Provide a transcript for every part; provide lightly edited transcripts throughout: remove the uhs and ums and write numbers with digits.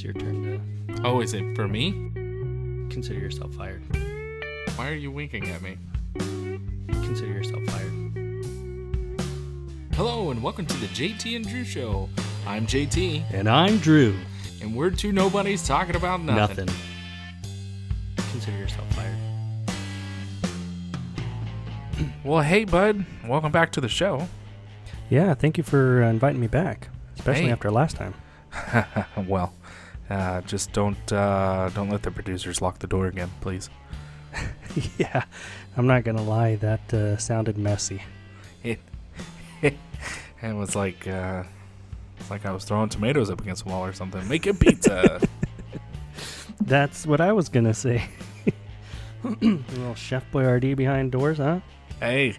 your turn Oh, is it for me? to consider yourself fired. Why are you winking at me? Consider yourself fired. Hello, and welcome to the JT and Drew Show. I'm JT, And I'm Drew. and we're two nobodies talking about nothing. Consider yourself fired. Well, hey, bud. Welcome back to the show. Yeah, thank you for inviting me back, especially Hey. after last time. Well, just don't let the producers lock the door again, please. Yeah, I'm not going to lie, that sounded messy. It was like it's like I was throwing tomatoes up against the wall or something. Make it pizza. That's what I was going to say. A little Chef Boyardee behind doors, huh? Hey,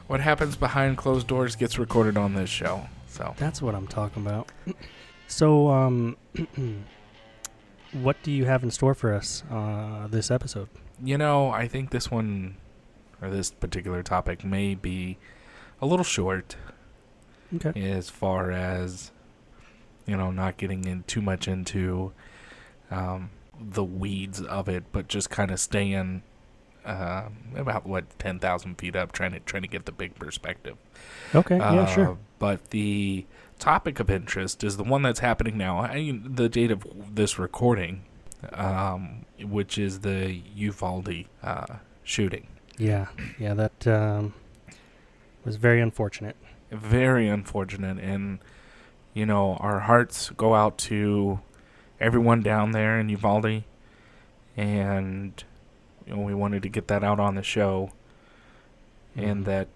what happens behind closed doors gets recorded on this show. So That's what I'm talking about. So, what do you have in store for us this episode? I think this one, or this particular topic, may be a little short. Okay. As far as, not getting in too much into the weeds of it, but just kind of staying about 10,000 feet up, trying to get the big perspective. Okay, yeah, sure. But the topic of interest is the one that's happening now. The date of this recording, which is the Uvalde shooting. Yeah, that was very unfortunate. Very unfortunate, and our hearts go out to everyone down there in Uvalde, and we wanted to get that out on the show, and that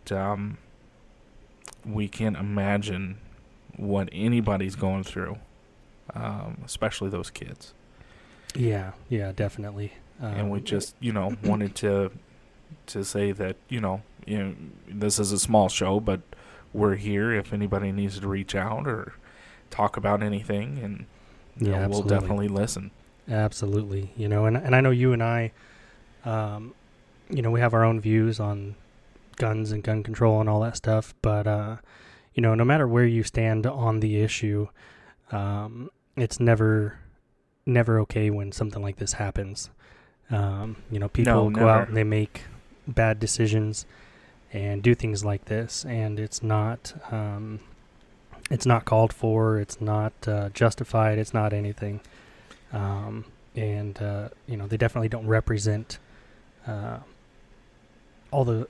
we can't imagine what anybody's going through, especially those kids. Yeah, definitely. And we just wanted to say that this is a small show, but we're here if anybody needs to reach out or talk about anything, and we'll absolutely. definitely listen. Absolutely. And I know you and I, we have our own views on guns and gun control and all that stuff, but, no matter where you stand on the issue, it's never okay when something like this happens. People go out and they make bad decisions and do things like this, and it's not called for, it's not justified, it's not anything. They definitely don't represent all the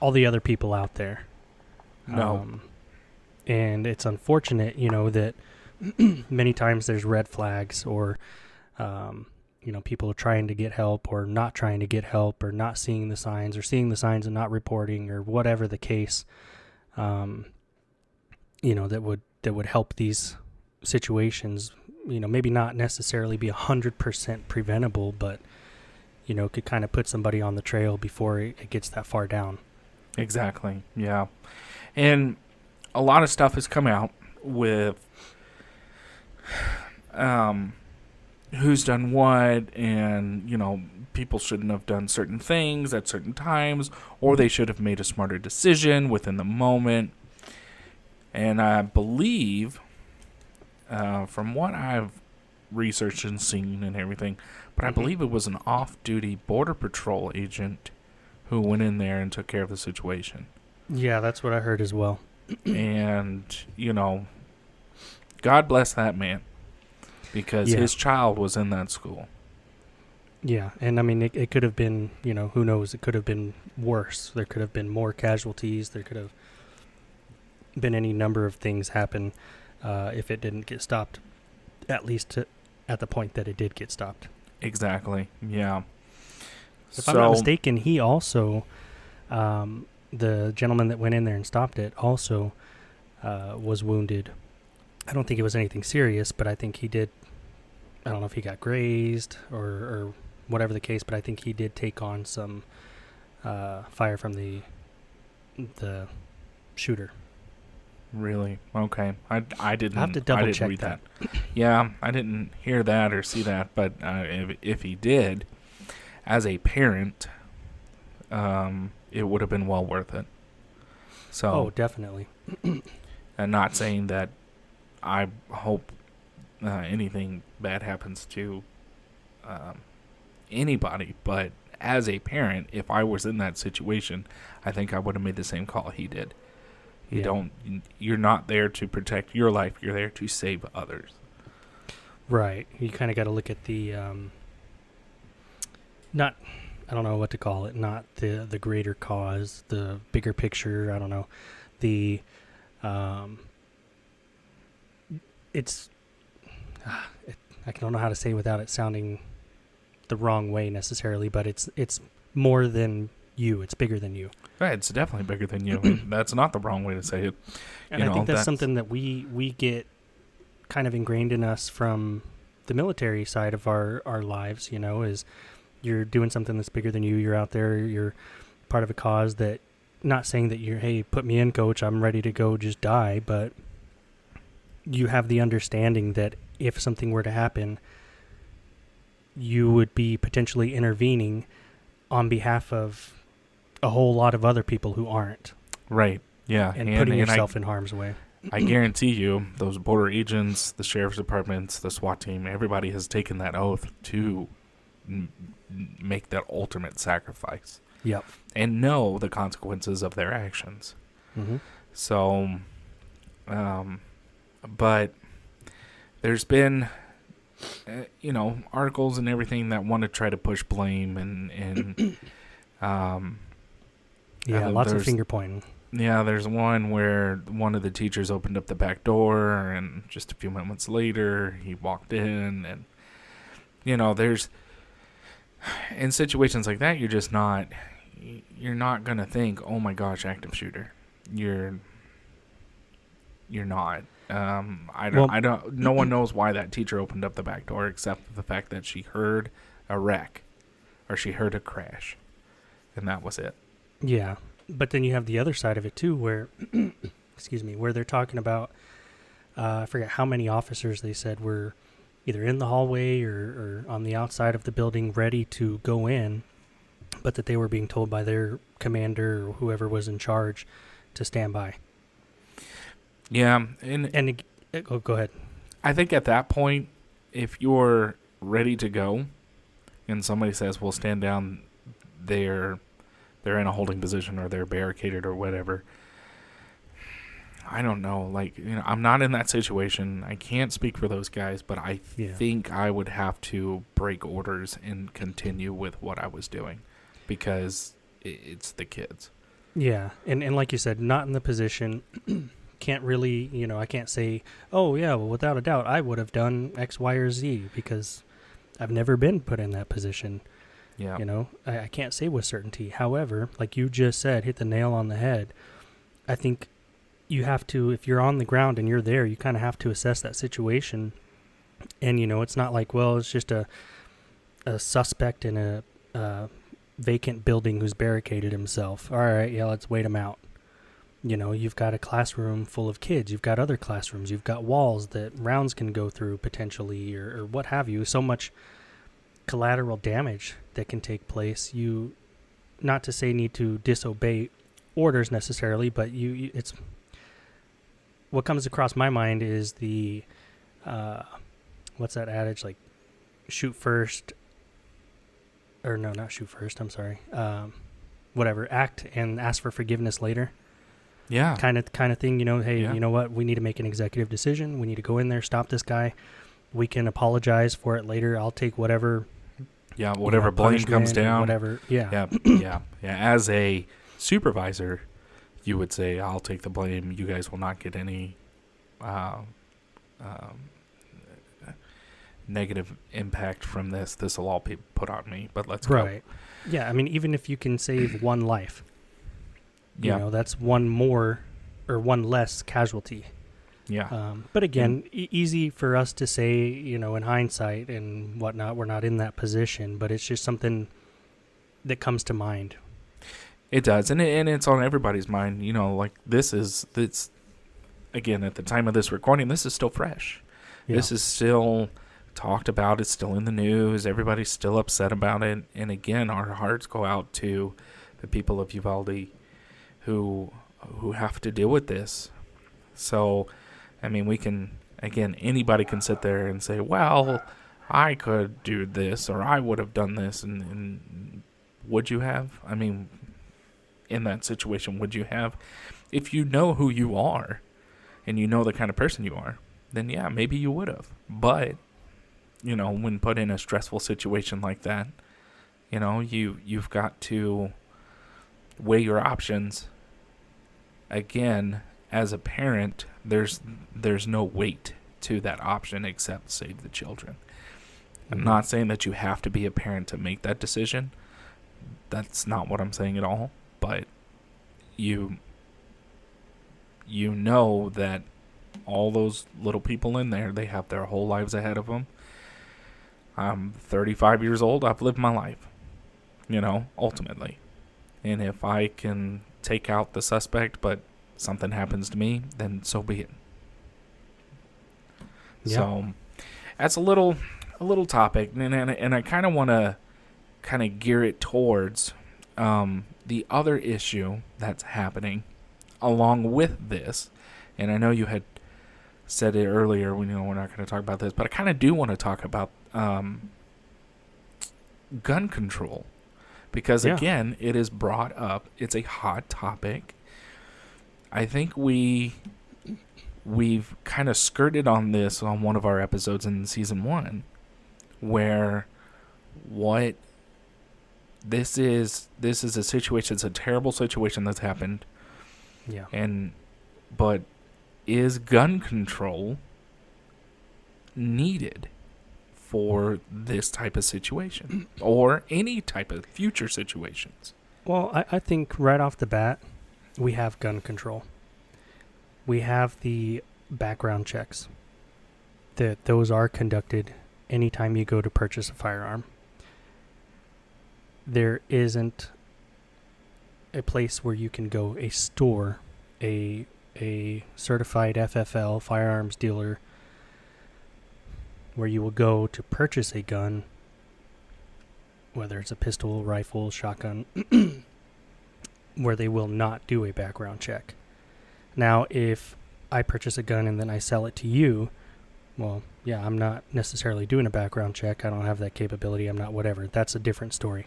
other people out there. No. And it's unfortunate, that many times there's red flags, or people are trying to get help or not trying to get help, or not seeing the signs, or seeing the signs and not reporting, or whatever the case, that would help these situations, maybe not necessarily be 100% preventable, but, could kind of put somebody on the trail before it gets that far down. Exactly. Yeah. And a lot of stuff has come out with who's done what, and people shouldn't have done certain things at certain times, or they should have made a smarter decision within the moment. And I believe, from what I've researched and seen and everything, but I believe it was an off-duty Border Patrol agent who went in there and took care of the situation. Yeah, that's what I heard as well. And, God bless that man, because his child was in that school. Yeah, and I mean, it could have been, who knows, it could have been worse. There could have been more casualties. There could have been any number of things happen if it didn't get stopped, at least at the point that it did get stopped. Exactly, yeah. If I'm not mistaken, he also, the gentleman that went in there and stopped it also was wounded. I don't think it was anything serious, but I think he did, I don't know if he got grazed or whatever the case, but I think he did take on some fire from the shooter. Really? Okay. I didn't. I have to double check read that. Yeah, I didn't hear that or see that, but if he did, as a parent, it would have been well worth it. So. Oh, definitely. And not saying that I hope anything bad happens to anybody. But as a parent, if I was in that situation, I think I would have made the same call he did. You're not there to protect your life. You're there to save others. Right. You kind of got to look at the, not, I don't know what to call it, not the greater cause, the bigger picture. I don't know. It's, I don't know how to say without it sounding the wrong way necessarily, but it's more than you. It's bigger than you. Right, it's definitely bigger than you. That's not the wrong way to say it. And I think that's something that we get kind of ingrained in us from the military side of our lives, is you're doing something that's bigger than you. You're out there, you're part of a cause that, not saying that you're, hey, put me in, coach, I'm ready to go just die, but you have the understanding that if something were to happen, you would be potentially intervening on behalf of a whole lot of other people who aren't. Right, yeah. And putting yourself in harm's way. I guarantee you, those border agents, the sheriff's departments, the SWAT team, everybody has taken that oath to make that ultimate sacrifice. Yep. And know the consequences of their actions. Mm-hmm. So, but there's been, articles and everything that want to try to push blame and lots of finger pointing. Yeah, there's one where one of the teachers opened up the back door, and just a few moments later, he walked in, and there's, in situations like that, you're not gonna think, oh my gosh, active shooter. You're not. No one knows why that teacher opened up the back door except for the fact that she heard a wreck, or she heard a crash, and that was it. Yeah, but then you have the other side of it too, where, where they're talking about, I forget how many officers they said were either in the hallway or on the outside of the building ready to go in, but that they were being told by their commander or whoever was in charge to stand by. Yeah, go ahead. I think at that point, if you're ready to go, and somebody says, "Well, stand down," they're in a holding position or they're barricaded or whatever. I don't know. I'm not in that situation. I can't speak for those guys, but I think I would have to break orders and continue with what I was doing because it's the kids. Yeah, and like you said, not in the position. Can't really, I can't say, oh, yeah, well, without a doubt, I would have done X, Y, or Z because I've never been put in that position. Yeah. I can't say with certainty. However, like you just said, hit the nail on the head. I think you have to, if you're on the ground and you're there, you kind of have to assess that situation. And, it's not like, well, it's just a suspect in a vacant building who's barricaded himself. All right, yeah, let's wait him out. You've got a classroom full of kids. You've got other classrooms. You've got walls that rounds can go through potentially or what have you. So much collateral damage that can take place. You, not to say need to disobey orders necessarily, but it's what comes across my mind is the what's that adage, like shoot first, or no, not shoot first, I'm sorry, whatever, act and ask for forgiveness later. Yeah, kind of thing. Hey, you know what, we need to make an executive decision. We need to go in there, stop this guy. We can apologize for it later. I'll take whatever whatever blame comes down, whatever. Yeah. As a supervisor, you would say, I'll take the blame. You guys will not get any negative impact from this. This will all be put on me, but let's go. Right. Yeah, I mean, even if you can save one life, that's one more or one less casualty. Yeah. But again, easy for us to say, in hindsight and whatnot, we're not in that position, but it's just something that comes to mind. It does. And it's on everybody's mind, it's again, at the time of this recording, this is still fresh. Yeah. This is still talked about. It's still in the news. Everybody's still upset about it. And again, our hearts go out to the people of Uvalde who have to deal with this. So, I mean, we can Again, anybody can sit there and say, well, I could do this or I would have done this. And would you have? I mean, in that situation, would you have? If you know who you are and you know the kind of person you are, then yeah, maybe you would have. But, when put in a stressful situation like that, you've got to weigh your options. Again, as a parent, there's no weight to that option except save the children. I'm not saying that you have to be a parent to make that decision. That's not what I'm saying at all. But you know that all those little people in there, they have their whole lives ahead of them. I'm 35 years old. I've lived my life, ultimately. And if I can take out the suspect, but something happens to me, then so be it. Yeah. So that's a little topic, and I kind of want to gear it towards the other issue that's happening along with this. And I know you had said it earlier, we're not going to talk about this, but I kind of do want to talk about gun control. Because, again, it is brought up. It's a hot topic. I think we've kind of skirted on this on one of our episodes in season 1, where this is a situation. It's a terrible situation that's happened. Yeah. But is gun control needed for this type of situation or any type of future situations? Well, I think right off the bat, we have gun control. We have the background checks. Those are conducted anytime you go to purchase a firearm. There isn't a place where you can go, a store, a certified FFL firearms dealer, where you will go to purchase a gun, whether it's a pistol, rifle, shotgun, where they will not do a background check. Now, if I purchase a gun and then I sell it to you, well, yeah, I'm not necessarily doing a background check. I don't have that capability. I'm not whatever. That's a different story.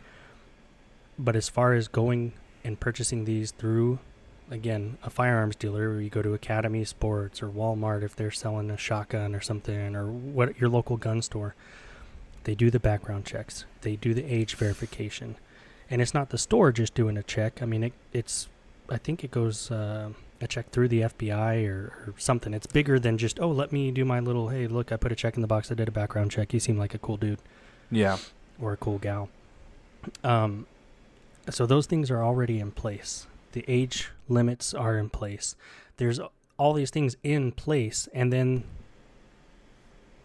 But as far as going and purchasing these through, again, a firearms dealer, or you go to Academy Sports or Walmart if they're selling a shotgun or something, or what your local gun store, they do the background checks. They do the age verification. And it's not the store just doing a check. I mean, I think it goes a check through the FBI or something. It's bigger than just, let me do my little, hey, look, I put a check in the box. I did a background check. You seem like a cool dude. Yeah. Or a cool gal. So those things are already in place. The age limits are in place. There's all these things in place, and then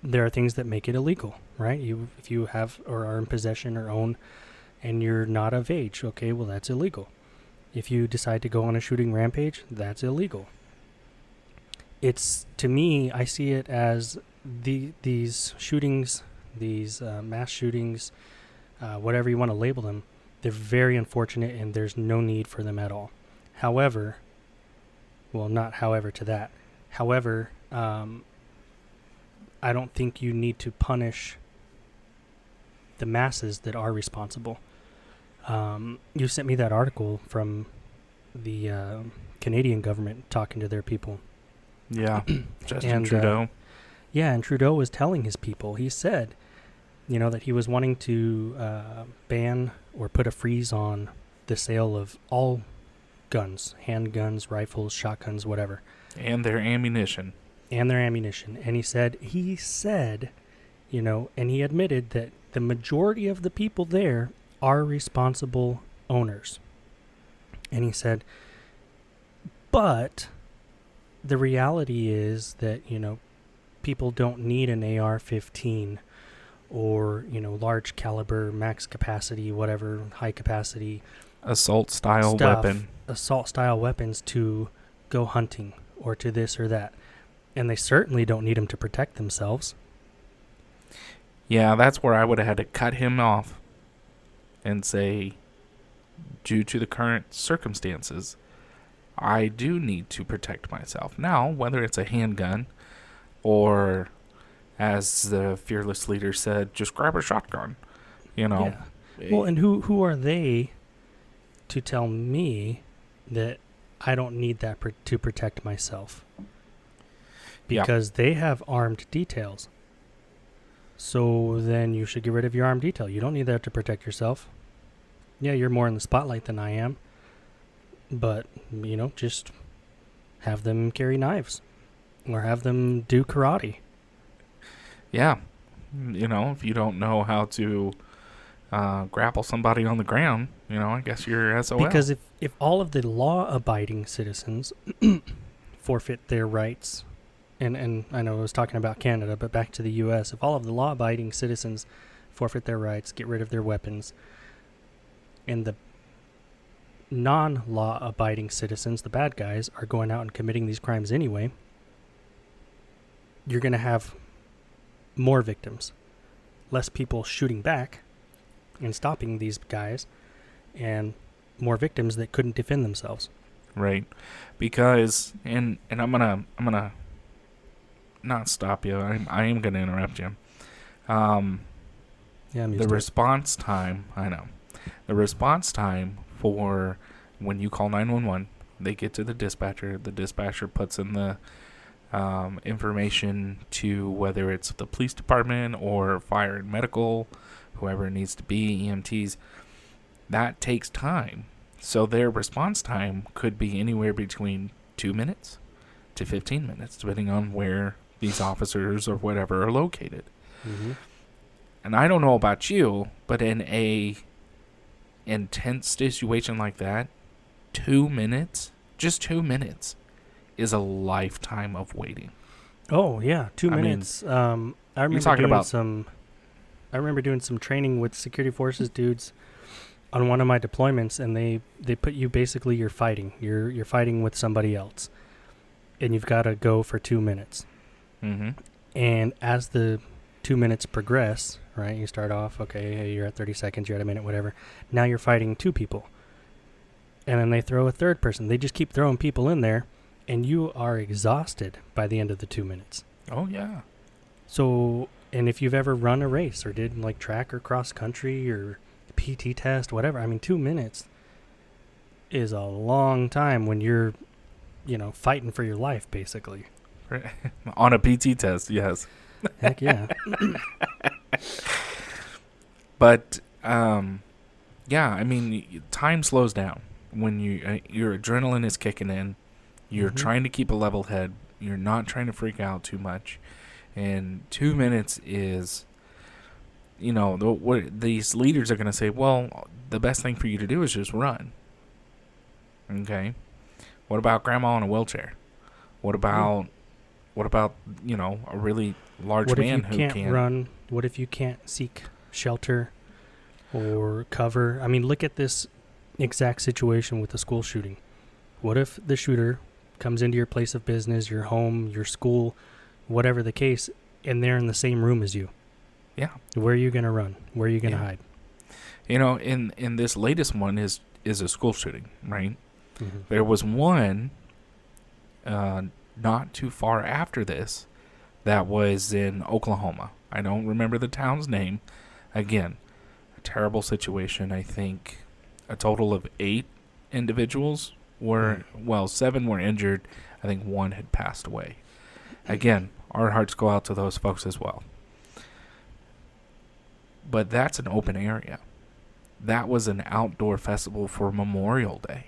there are things that make it illegal, right? If you have or are in possession or own and you're not of age, okay, well, that's illegal. If you decide to go on a shooting rampage, that's illegal. It's, to me, I see it as these shootings, these mass shootings, whatever you want to label them, they're very unfortunate and there's no need for them at all. However, well, not however to that. However, I don't think you need to punish the masses that are responsible. You sent me that article from the Canadian government talking to their people. Yeah, Justin Trudeau. And Trudeau was telling his people, he said, that he was wanting to ban or put a freeze on the sale of all guns, handguns, rifles, shotguns, whatever. And their ammunition. And he said, and he admitted that the majority of the people there are responsible owners. And he said, but the reality is that, people don't need an AR-15 or, large caliber, max capacity, whatever, high capacity. Assault style weapons to go hunting or to this or that. And they certainly don't need them to protect themselves. Yeah, that's where I would have had to cut him off and say, due to the current circumstances, I do need to protect myself. Now, whether it's a handgun, or as the fearless leader said, just grab a shotgun. You know, Yeah. Well, and who are they to tell me that I don't need that to protect myself? Yeah. Because they have armed details. So then you should get rid of your armed detail. You don't need that to protect yourself. Yeah, you're more in the spotlight than I am. But, just have them carry knives. Or have them do karate. Yeah. If you don't know how to grapple somebody on the ground, I guess you're SOL. Because if all of the law-abiding citizens forfeit their rights, and I know I was talking about Canada, but back to the U.S., if all of the law-abiding citizens forfeit their rights, get rid of their weapons, and the non-law-abiding citizens, the bad guys, are going out and committing these crimes anyway, you're going to have more victims, less people shooting back and stopping these guys, and more victims that couldn't defend themselves. Right. Because and I'm gonna not stop you. I am gonna interrupt you. The response time, I know. The response time for when you call 911, they get to the dispatcher puts in the information to whether it's the police department or fire and medical, whoever it needs to be, EMTs. That takes time. So their response time could be anywhere between 2 minutes to 15 minutes, depending on where these officers or whatever are located. Mm-hmm. And I don't know about you, but in a intense situation like that, 2 minutes, just 2 minutes, is a lifetime of waiting. Oh yeah, 2 minutes. I remember doing some training with security forces dudes on one of my deployments, and they put you basically you're fighting with somebody else, and you've got to go for 2 minutes. Mm-hmm. And as the 2 minutes progress, right, you start off, okay, hey, you're at 30 seconds, you're at a minute, whatever. Now you're fighting 2 people. And then they throw a third person. They just keep throwing people in there, and you are exhausted by the end of the 2 minutes. Oh, yeah. So, and if you've ever run a race or did like track or cross country or PT test, whatever, 2 minutes is a long time when you're, fighting for your life, basically. On a PT test, yes. Heck yeah. But, time slows down when your adrenaline is kicking in. You're trying to keep a level head. You're not trying to freak out too much. And 2 minutes is, these leaders are going to say, well, the best thing for you to do is just run. Okay. What about grandma in a wheelchair? What about, a really large man who can't run? What if you can't seek shelter or cover? Look at this exact situation with the school shooting. What if the shooter comes into your place of business, your home, your school, whatever the case, and they're in the same room as you? Yeah. Where are you going to run? Where are you going to hide? In this latest one is a school shooting, right? Mm-hmm. There was one not too far after this that was in Oklahoma. I don't remember the town's name. Again, a terrible situation. I think a total of 8 individuals were, 7 were injured. I think 1 had passed away. Again, our hearts go out to those folks as well. But that's an open area. That was an outdoor festival for Memorial Day.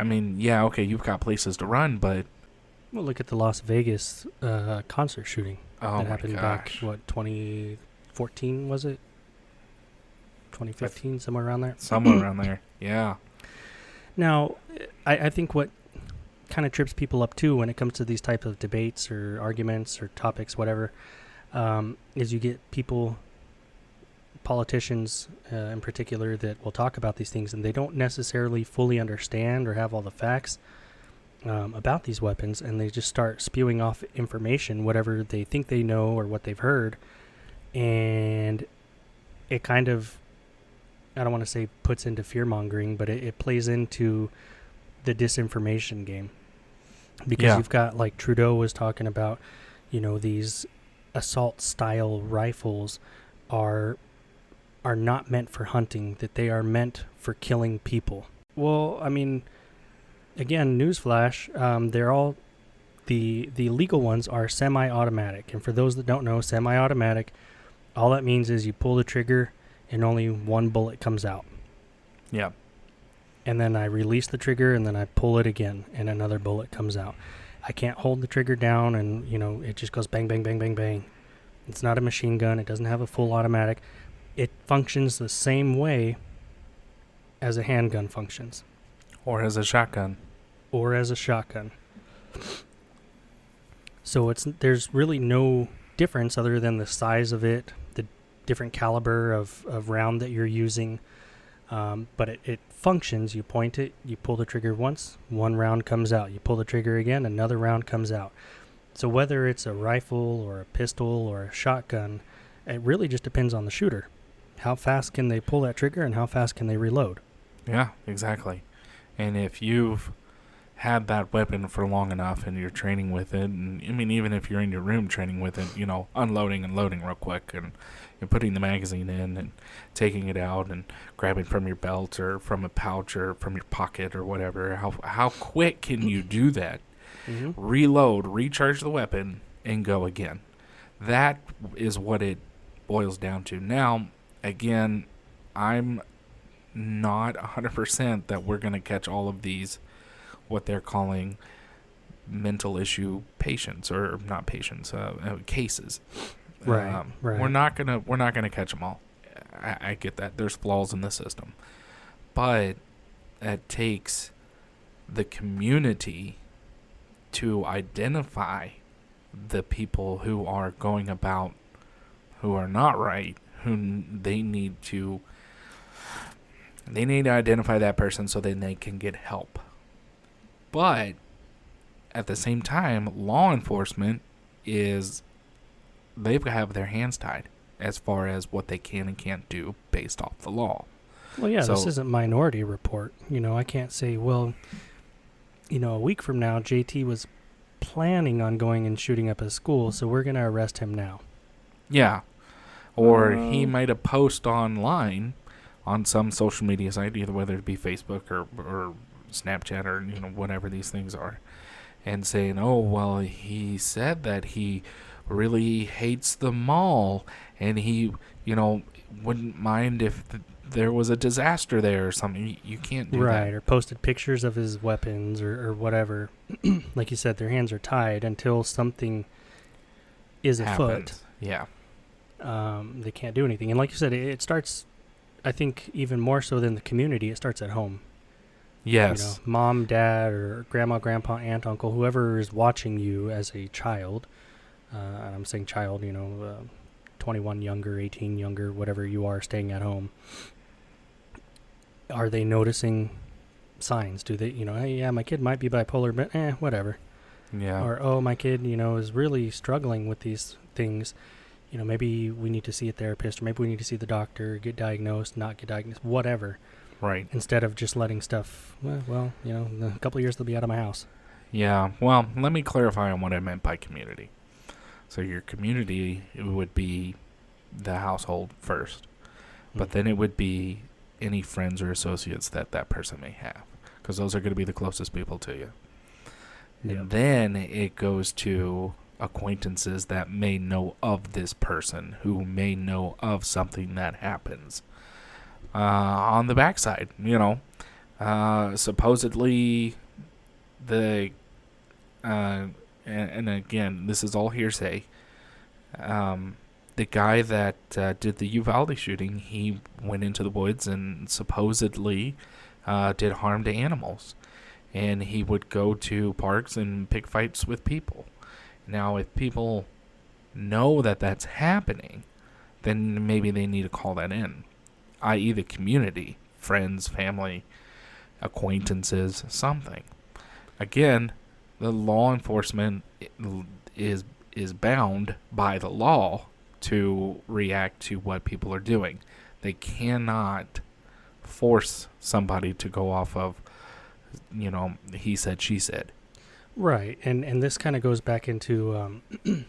You've got places to run, but... Well, look at the Las Vegas concert shooting. That happened back, 2014, was it? 2015, somewhere around there? Somewhere around there, yeah. Now, I think what kind of trips people up, too, when it comes to these types of debates or arguments or topics, whatever, is you get politicians in particular, that will talk about these things, and they don't necessarily fully understand or have all the facts about these weapons, and they just start spewing off information, whatever they think they know or what they've heard, and it kind of, I don't want to say puts into fear-mongering, but it plays into the disinformation game. because Yeah. you've got, like Trudeau was talking about, these assault style rifles are not meant for hunting, that they are meant for killing people. Well, I mean, again, newsflash, they're all the legal ones are semi-automatic, and for those that don't know, semi-automatic, all that means is you pull the trigger and only one bullet comes out. Yeah. And then I release the trigger and then I pull it again and another bullet comes out. I can't hold the trigger down and, it just goes bang, bang, bang, bang, bang. It's not a machine gun. It doesn't have a full automatic. It functions the same way as a handgun functions. Or as a shotgun. Or as a shotgun. So there's really no difference other than the size of it, the different caliber of round that you're using. But it functions. You point it, you pull the trigger once, one round comes out. You pull the trigger again, another round comes out. So whether it's a rifle or a pistol or a shotgun, it really just depends on the shooter. How fast can they pull that trigger and how fast can they reload? Yeah, exactly. And if you've had that weapon for long enough and you're training with it, and I mean, even if you're in your room training with it, unloading and loading real quick, and you're putting the magazine in and taking it out and grabbing from your belt or from a pouch or from your pocket or whatever, how quick can you do that? Mm-hmm. Reload, recharge the weapon, and go again. That is what it boils down to. Now, again, I'm not 100% that we're going to catch all of these, what they're calling mental issue patients, or not patients, cases. Right. We're not gonna catch them all. I get that. There's flaws in the system, but it takes the community to identify the people who are going about, who are not right, who they need to identify that person so then they can get help. But at the same time, law enforcement they have their hands tied as far as what they can and can't do based off the law. Well, yeah, this isn't Minority Report. I can't say, well, a week from now, JT was planning on going and shooting up a school, so we're going to arrest him now. Yeah. Or he might have posted online on some social media site, either whether it be Facebook or Snapchat or whatever these things are, and saying, oh, well, he said that he really hates the mall and he wouldn't mind if there was a disaster there or something. You can't do that. Right, or posted pictures of his weapons or whatever. Like you said, their hands are tied until something is afoot. Yeah. They can't do anything. And like you said, it starts, I think, even more so than the community, it starts at home. Yes. Mom, dad, or grandma, grandpa, aunt, uncle, whoever is watching you as a child, and I'm saying child, 21 younger, 18 younger, whatever you are, staying at home. Are they noticing signs? Do they, hey, yeah, my kid might be bipolar, but whatever. Yeah. Or, oh, my kid, is really struggling with these things. Maybe we need to see a therapist, or maybe we need to see the doctor, get diagnosed, not get diagnosed, whatever. Right. Instead of just letting stuff, well, in a couple of years they'll be out of my house. Yeah. Well, let me clarify on what I meant by community. So your community would be the household first, but then it would be any friends or associates that person may have, because those are going to be the closest people to you. Yep. And then it goes to acquaintances that may know of this person, who may know of something that happens. On the backside, supposedly and again, this is all hearsay. The guy that did the Uvalde shooting, he went into the woods and supposedly did harm to animals. And he would go to parks and pick fights with people. Now, if people know that that's happening, then maybe they need to call that in, i.e. the community, friends, family, acquaintances, something. Again, the law enforcement is bound by the law to react to what people are doing. They cannot force somebody to go off of, he said, she said. Right, and this kind of goes back into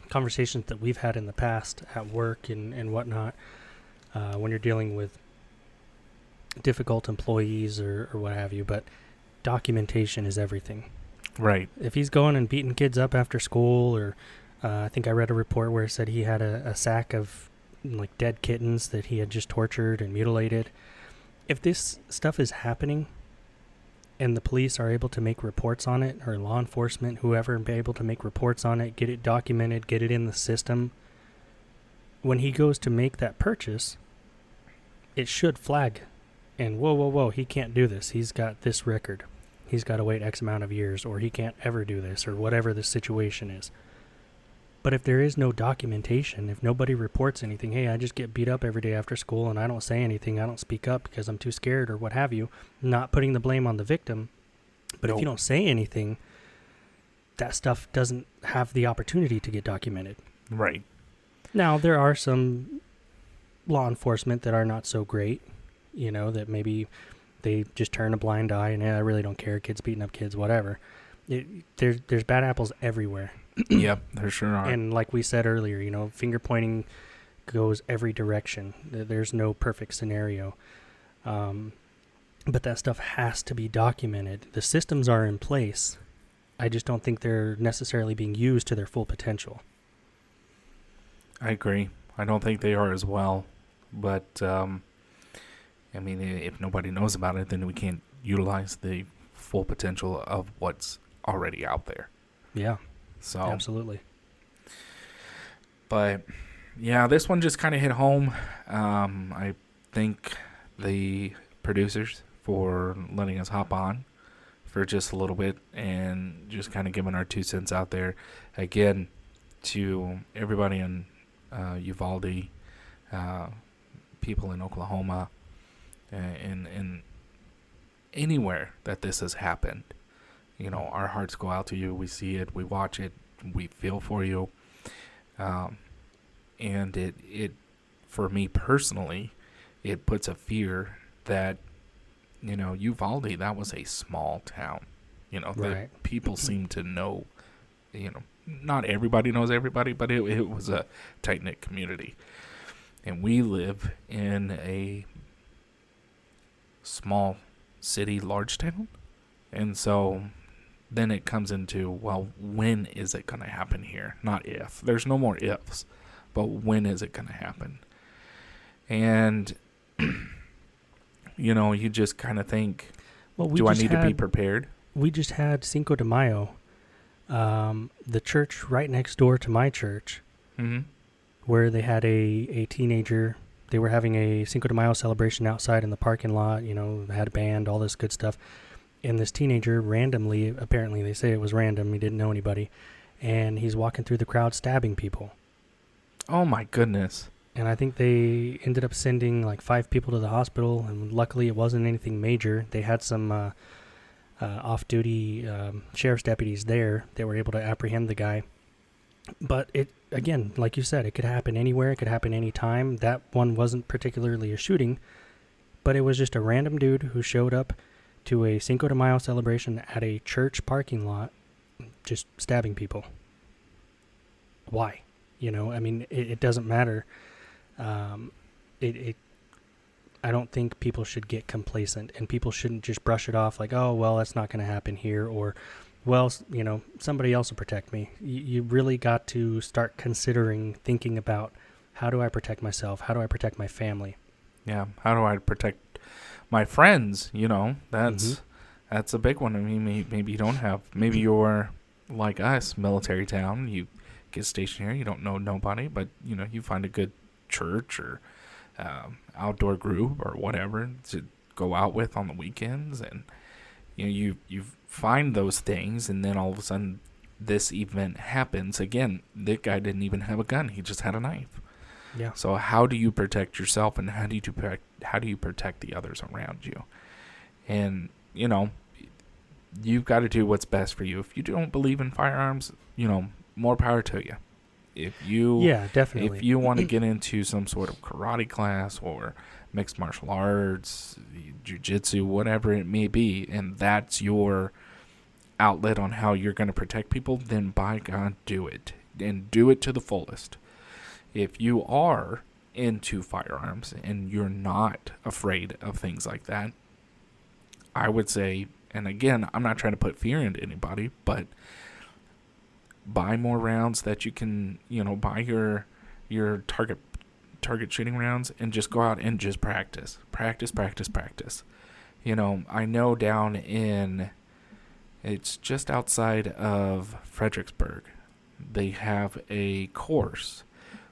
conversations that we've had in the past at work and whatnot. When you're dealing with difficult employees or what have you, but documentation is everything. Right. If he's going and beating kids up after school, or I think I read a report where it said he had a sack of like dead kittens that he had just tortured and mutilated. If this stuff is happening and the police are able to make reports on it, or law enforcement, whoever, be able to make reports on it, get it documented, get it in the system, when he goes to make that purchase, it should flag. And whoa, he can't do this. He's got this record. He's got to wait X amount of years, or he can't ever do this, or whatever the situation is. But if there is no documentation, if nobody reports anything, hey, I just get beat up every day after school and I don't say anything, I don't speak up because I'm too scared or what have you, not putting the blame on the victim. But if you don't say anything, that stuff doesn't have the opportunity to get documented. Right. Now, there are some law enforcement that are not so great, that maybe they just turn a blind eye and, I really don't care, kids beating up kids, whatever. There's bad apples everywhere. Yep, there sure are. And like we said earlier, finger pointing goes every direction. There's no perfect scenario. But that stuff has to be documented. The systems are in place. I just don't think they're necessarily being used to their full potential. I agree. I don't think they are as well. But, if nobody knows about it, then we can't utilize the full potential of what's already out there. Yeah. So absolutely. But yeah, this one just kind of hit home. I thank the producers for letting us hop on for just a little bit and just kind of giving our 2 cents out there. Again, to everybody in Uvalde, people in Oklahoma, and anywhere that this has happened. Our hearts go out to you. We see it. We watch it. We feel for you. And it, for me personally, it puts a fear that, Uvalde, that was a small town. Right. That people seem to know, not everybody knows everybody, but it was a tight-knit community. And we live in a small city, large town. And so then it comes into, well, when is it going to happen here? Not if. There's no more ifs. But when is it going to happen? And, you just kind of think, do I need to be prepared? We just had Cinco de Mayo, the church right next door to my church, where they had a teenager. They were having a Cinco de Mayo celebration outside in the parking lot, they had a band, all this good stuff. And this teenager randomly, apparently they say it was random, he didn't know anybody, and he's walking through the crowd stabbing people. Oh my goodness. And I think they ended up sending like 5 people to the hospital, and luckily it wasn't anything major. They had some off-duty sheriff's deputies there that were able to apprehend the guy. But it, again, like you said, it could happen anywhere, it could happen anytime. That one wasn't particularly a shooting, but it was just a random dude who showed up to a Cinco de Mayo celebration at a church parking lot, just stabbing people. Why? It doesn't matter. I don't think people should get complacent, and people shouldn't just brush it off like, oh, well, that's not going to happen here, or, well, somebody else will protect me. You really got to start thinking about, how do I protect myself? How do I protect my family? Yeah, how do I protect my friends? That's a big one. Maybe you don't have, maybe you're like us, military town, you get stationed here, you don't know nobody, but you find a good church or outdoor group or whatever to go out with on the weekends, and you find those things, and then all of a sudden this event happens again. That guy didn't even have a gun, he just had a knife. Yeah. So how do you protect yourself, and how do you protect the others around you? And you've got to do what's best for you. If you don't believe in firearms, more power to you. Definitely. If you want to get into some sort of karate class or mixed martial arts, jiu-jitsu, whatever it may be, and that's your outlet on how you're going to protect people, then by God, do it. And do it to the fullest. If you are into firearms and you're not afraid of things like that, I would say, and again, I'm not trying to put fear into anybody, but buy more rounds that you can, buy your target shooting rounds and just go out and just practice. Practice. I know down in, it's just outside of Fredericksburg, they have a course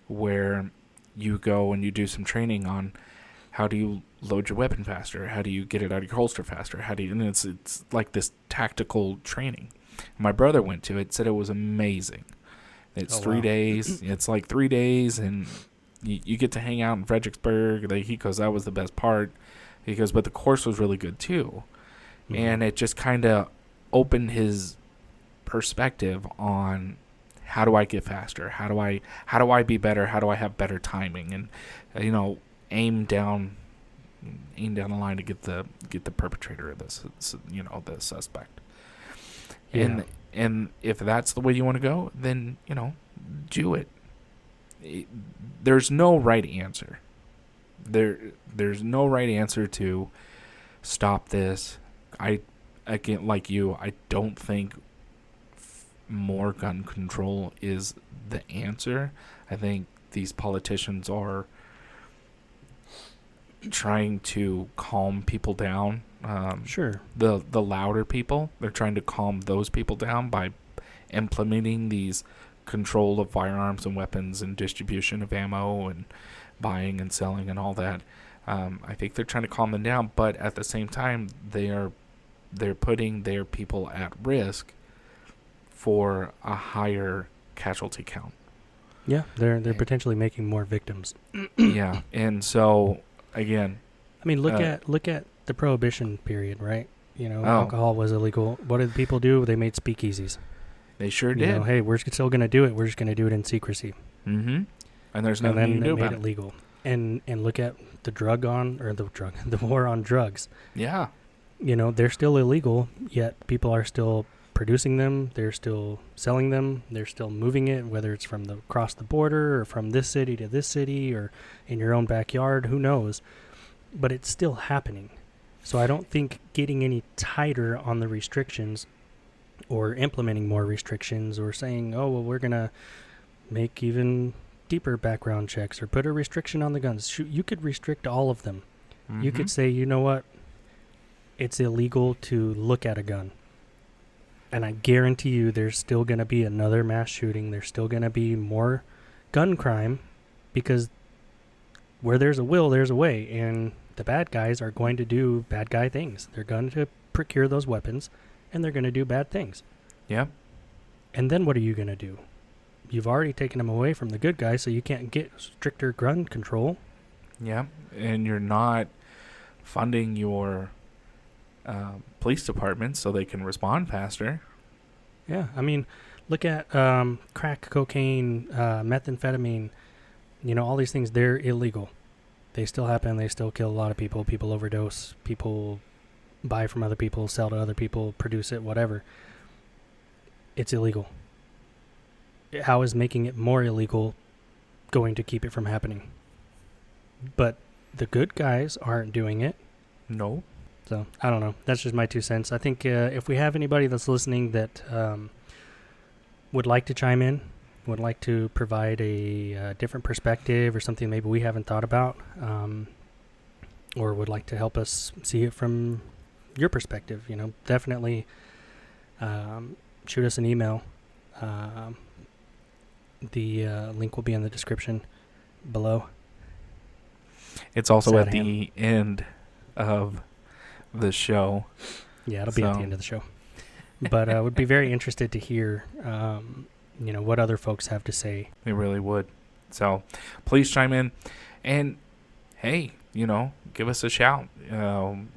where you go and you do some training on how do you load your weapon faster, how do you get it out of your holster faster, and it's like this tactical training. My brother went to it, said it was amazing. It's 3 days. It's like 3 days, and you get to hang out in Fredericksburg. He goes, that was the best part. He goes, but the course was really good too. Mm-hmm. And it just kind of opened his perspective on how do I get faster? How do I be better? How do I have better timing? And aim down the line to get the perpetrator of this, the suspect. Yeah. And if that's the way you want to go, then do it. There's no right answer. There's no right answer to stop this. Again, like you, I don't think more gun control is the answer. I think these politicians are trying to calm people down. Sure. The louder people, they're trying to calm those people down by implementing these control of firearms and weapons and distribution of ammo and buying and selling and all that. I think they're trying to calm them down, but at the same time, they're putting their people at risk for a higher casualty count. Yeah, they're potentially making more victims. Yeah, and so again, I mean, look at the Prohibition period, right? Alcohol was illegal. What did people do? They made speakeasies. They sure did. Hey, we're still going to do it. We're just going to do it in secrecy. Mm-hmm. And there's nothing you can do about it. And then made it legal. And look at the war on drugs. Yeah. They're still illegal, yet people are still producing them. They're still selling them. They're still moving it, whether it's from across the border or from this city to this city or in your own backyard. Who knows? But it's still happening. So I don't think getting any tighter on the restrictions or implementing more restrictions or saying, oh, well, we're going to make even deeper background checks or put a restriction on the guns. You could restrict all of them. Mm-hmm. You could say, you know what? It's illegal to look at a gun. And I guarantee you there's still going to be another mass shooting. There's still going to be more gun crime because where there's a will, there's a way. And the bad guys are going to do bad guy things. They're going to procure those weapons, and they're going to do bad things. Yeah. And then what are you going to do? You've already taken them away from the good guys, so you can't get stricter gun control. Yeah, and you're not funding your police departments so they can respond faster. Yeah, I mean, look at crack cocaine, methamphetamine, all these things, they're illegal. They still happen. They still kill a lot of people. People overdose. People buy from other people, sell to other people, produce it, whatever. It's illegal. How is making it more illegal going to keep it from happening? But the good guys aren't doing it. No. So, I don't know. That's just my 2 cents. I think if we have anybody that's listening that would like to chime in, would like to provide a different perspective or something maybe we haven't thought about, or would like to help us see it from your perspective, definitely shoot us an email. The link will be in the description below. It's also at the end of the show. Yeah, it'll be at the end of the show. But I would be very interested to hear what other folks have to say. They really would. So please chime in. And hey, give us a shout.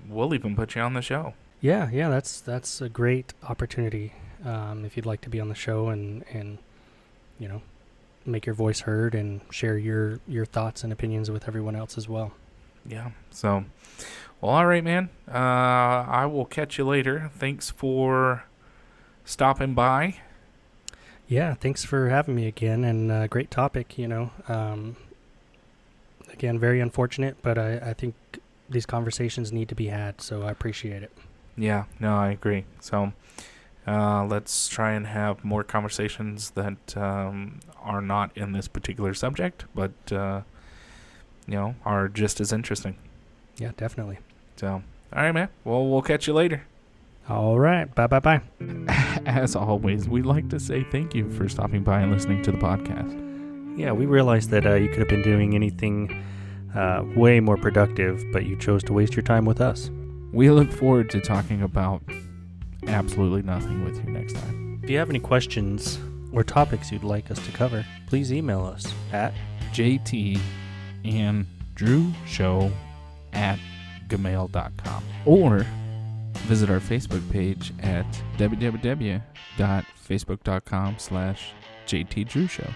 We'll even put you on the show. Yeah, that's a great opportunity. If you'd like to be on the show and make your voice heard and share your thoughts and opinions with everyone else as well. Yeah. So, well, all right, man. I will catch you later. Thanks for stopping by. Yeah, thanks for having me again, and great topic, again, very unfortunate, but I think these conversations need to be had, so I appreciate it. Yeah, no, I agree. So let's try and have more conversations that are not in this particular subject, but, are just as interesting. Yeah, definitely. So, all right, man. Well, we'll catch you later. All right. Bye. As always, we'd like to say thank you for stopping by and listening to the podcast. Yeah, we realized that you could have been doing anything way more productive, but you chose to waste your time with us. We look forward to talking about absolutely nothing with you next time. If you have any questions or topics you'd like us to cover, please email us at jtandrewshow@gmail.com or visit our Facebook page at www.facebook.com/JTDrewShow.